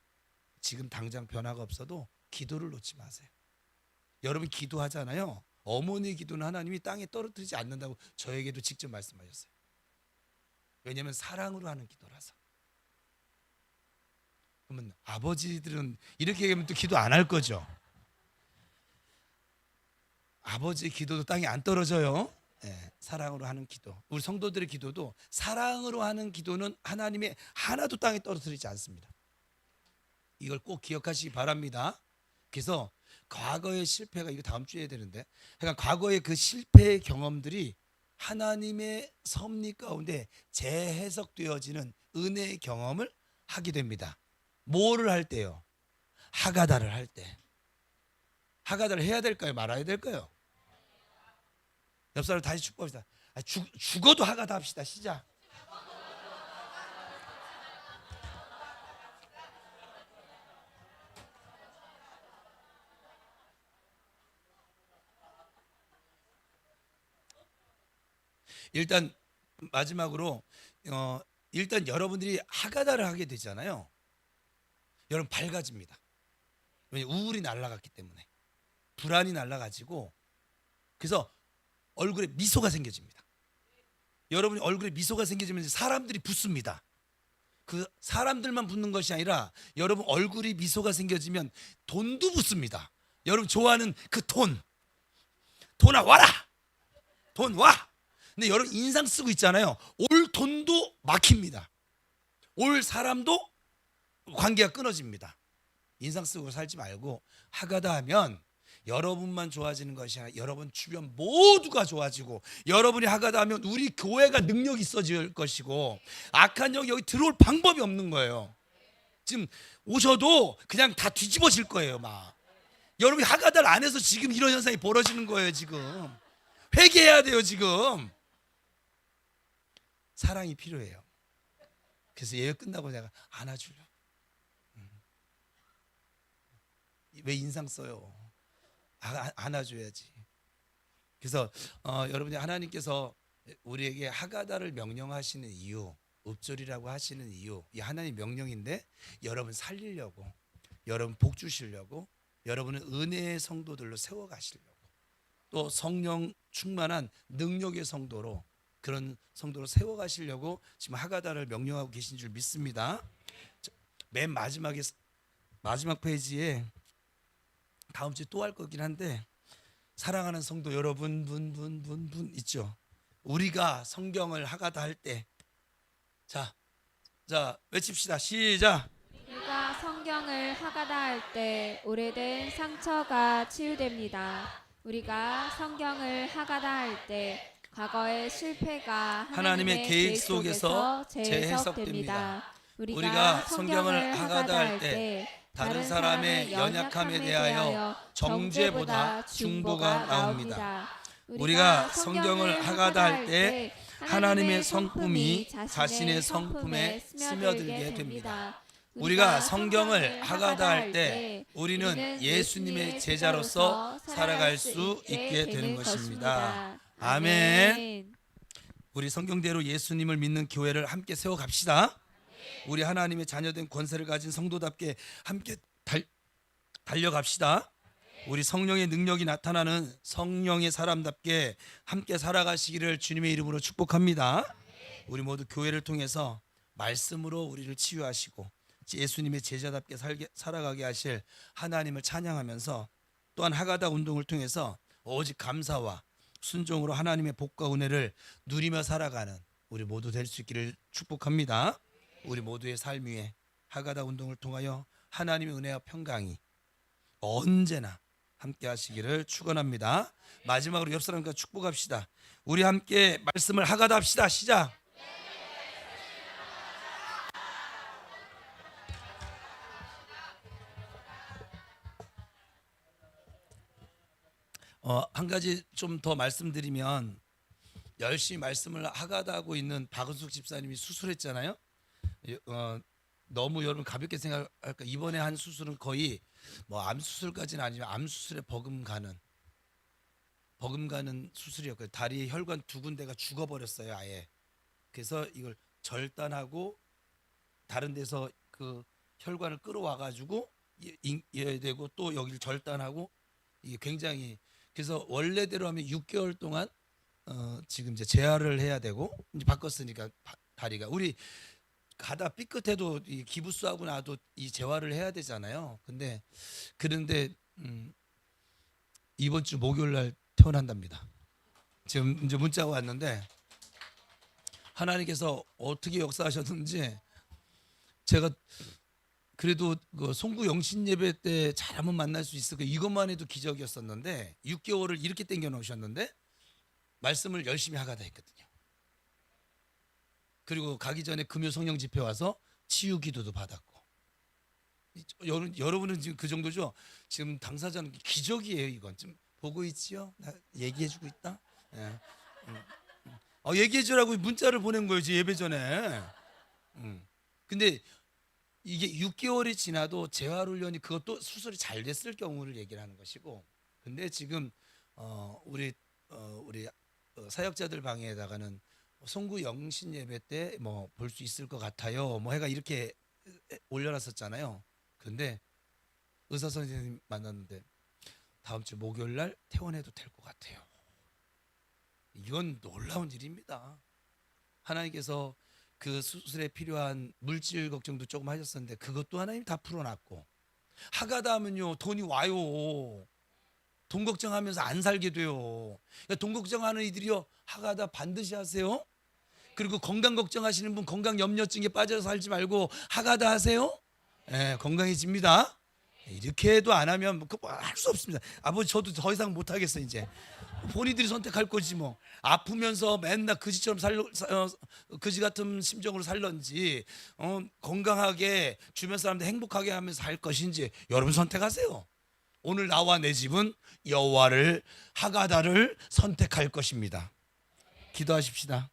지금 당장 변화가 없어도 기도를 놓지 마세요. 여러분 기도하잖아요. 어머니 기도는 하나님이 땅에 떨어뜨리지 않는다고 저에게도 직접 말씀하셨어요. 왜냐하면 사랑으로 하는 기도라서. 그러면 아버지들은 이렇게 얘기하면 또 기도 안 할 거죠. 아버지의 기도도 땅에 안 떨어져요. 네, 사랑으로 하는 기도. 우리 성도들의 기도도 사랑으로 하는 기도는 하나님의 하나도 땅에 떨어뜨리지 않습니다. 이걸 꼭 기억하시기 바랍니다. 그래서 과거의 실패가 이거 다음 주에 해야 되는데, 그러니까 과거의 그 실패의 경험들이 하나님의 섭리 가운데 재해석되어지는 은혜의 경험을 하게 됩니다. 뭐를 할 때요? 하가다를 할 때. 하가다를 해야 될까요? 말아야 될까요? 옆 사람 다시 축복합시다. 죽어도 하가다 합시다. 시작. 일단 마지막으로 일단 여러분들이 하가다를 하게 되잖아요. 여러분 밝아집니다. 왜냐면 우울이 날아갔기 때문에 불안이 날아가지고 그래서 얼굴에 미소가 생겨집니다. 여러분이 얼굴에 미소가 생겨지면 사람들이 붙습니다. 그 사람들만 붙는 것이 아니라 여러분 얼굴이 미소가 생겨지면 돈도 붙습니다. 여러분 좋아하는 그 돈아 와라, 돈 와. 근데 여러분 인상 쓰고 있잖아요. 올 돈도 막힙니다. 올 사람도 관계가 끊어집니다. 인상 쓰고 살지 말고 하가다 하면 여러분만 좋아지는 것이 아니라 여러분 주변 모두가 좋아지고, 여러분이 하가다 하면 우리 교회가 능력이 있어질 것이고, 악한 영이 여기 들어올 방법이 없는 거예요. 지금 오셔도 그냥 다 뒤집어질 거예요. 막 여러분이 하가다를 안 해서 지금 이런 현상이 벌어지는 거예요. 지금 회개해야 돼요. 지금 사랑이 필요해요. 그래서 예배 끝나고 내가 안아주려. 왜 인상 써요? 안아줘야지. 그래서 여러분이 하나님께서 우리에게 하가다를 명령하시는 이유, 읍절이라고 하시는 이유, 이 하나님 명령인데 여러분 살리려고, 여러분 복 주시려고, 여러분은 은혜의 성도들로 세워가시려고, 또 성령 충만한 능력의 성도로, 그런 성도로 세워가시려고 지금 하가다를 명령하고 계신 줄 믿습니다. 맨 마지막 페이지에 다음 주에 또 할 거긴 한데, 사랑하는 성도 여러분 분 있죠. 우리가 성경을 하가다 할 때, 자 외칩시다. 시작. 우리가 성경을 하가다 할 때 오래된 상처가 치유됩니다. 우리가 성경을 하가다 할 때 과거의 실패가 하나님의 계획 속에서 재해석됩니다. 우리가 성경을 하가다 할 때 다른 사람의 연약함에 대하여 정죄보다 중보가 나옵니다. 우리가 성경을 하가다 할 때 하나님의 성품이 자신의 성품에 스며들게 됩니다. 우리가 성경을 하가다 할 때 우리는 예수님의 제자로서 살아갈 수 있게 되는 것입니다. 아멘. 우리 성경대로 예수님을 믿는 교회를 함께 세워 갑시다. 우리 하나님의 자녀된 권세를 가진 성도답게 함께 달려갑시다. 우리 성령의 능력이 나타나는 성령의 사람답게 함께 살아가시기를 주님의 이름으로 축복합니다. 우리 모두 교회를 통해서 말씀으로 우리를 치유하시고 예수님의 제자답게 살아가게 하실 하나님을 찬양하면서, 또한 하가다 운동을 통해서 오직 감사와 순종으로 하나님의 복과 은혜를 누리며 살아가는 우리 모두 될 수 있기를 축복합니다. 우리 모두의 삶 위에 하가다 운동을 통하여 하나님의 은혜와 평강이 언제나 함께 하시기를 축원합니다. 마지막으로 옆 사람과 축복합시다. 우리 함께 말씀을 하가다 합시다. 시작. 한 가지 좀 더 말씀드리면, 열심히 말씀을 하가다 하고 있는 박은숙 집사님이 수술했잖아요. 너무 여러분 가볍게 생각할까? 이번에 한 수술은 거의 뭐 암 수술까지는 아니지만 암 수술에 버금가는 수술이었고요. 다리 혈관 두 군데가 죽어버렸어요, 아예. 그래서 이걸 절단하고 다른 데서 그 혈관을 끌어와 가지고 이어야 되고, 또 여기를 절단하고, 이게 굉장히, 그래서 원래대로 하면 6개월 동안 지금 이제 재활을 해야 되고, 이제 바꿨으니까 다리가, 우리 가다 삐끗해도 이 기부스하고 나도 이 재활을 해야 되잖아요. 그런데 이번 주 목요일 날 퇴원한답니다. 지금 이제 문자가 왔는데, 하나님께서 어떻게 역사하셨는지, 제가 그래도 그 송구 영신 예배 때 잘하면 만날 수 있을 거, 이것만 해도 기적이었었는데 6개월을 이렇게 땡겨 놓으셨는데 말씀을 열심히 하가다 했거든요. 그리고 가기 전에 금요 성령 집회 와서 치유 기도도 받았고. 여러분은 지금 그 정도죠. 지금 당사자는 기적이에요. 이건 지금 보고 있지요? 나 얘기해주고 있다. 예. 얘기해주라고 문자를 보낸 거예요, 예배 전에. 근데 이게 6개월이 지나도 재활훈련이, 그것도 수술이 잘 됐을 경우를 얘기를 하는 것이고, 근데 지금 우리 사역자들 방에다가는 송구 영신 예배 때 뭐 볼 수 있을 것 같아요, 뭐 해가 이렇게 올려놨었잖아요. 그런데 의사 선생님 만났는데 다음 주 목요일 날 퇴원해도 될 것 같아요. 이건 놀라운 일입니다. 하나님께서 그 수술에 필요한 물질 걱정도 조금 하셨었는데 그것도 하나님 다 풀어놨고, 하가다 하면요 돈이 와요. 돈 걱정하면서 안 살게 돼요. 그러니까 돈 걱정하는 이들이요 하가다 반드시 하세요. 그리고 건강 걱정하시는 분, 건강 염려증에 빠져서 살지 말고 하가다 하세요. 예, 건강해집니다. 이렇게 해도 안 하면 할 수 없습니다. 아버지, 저도 더 이상 못 하겠어. 이제 본인들이 선택할 거지 뭐. 아프면서 맨날 그지처럼 그지 같은 심정으로 살런지, 건강하게 주변 사람들 행복하게 하면서 살 것인지 여러분 선택하세요. 오늘 나와 내 집은 여호와를, 하가다를 선택할 것입니다. 기도하십시다.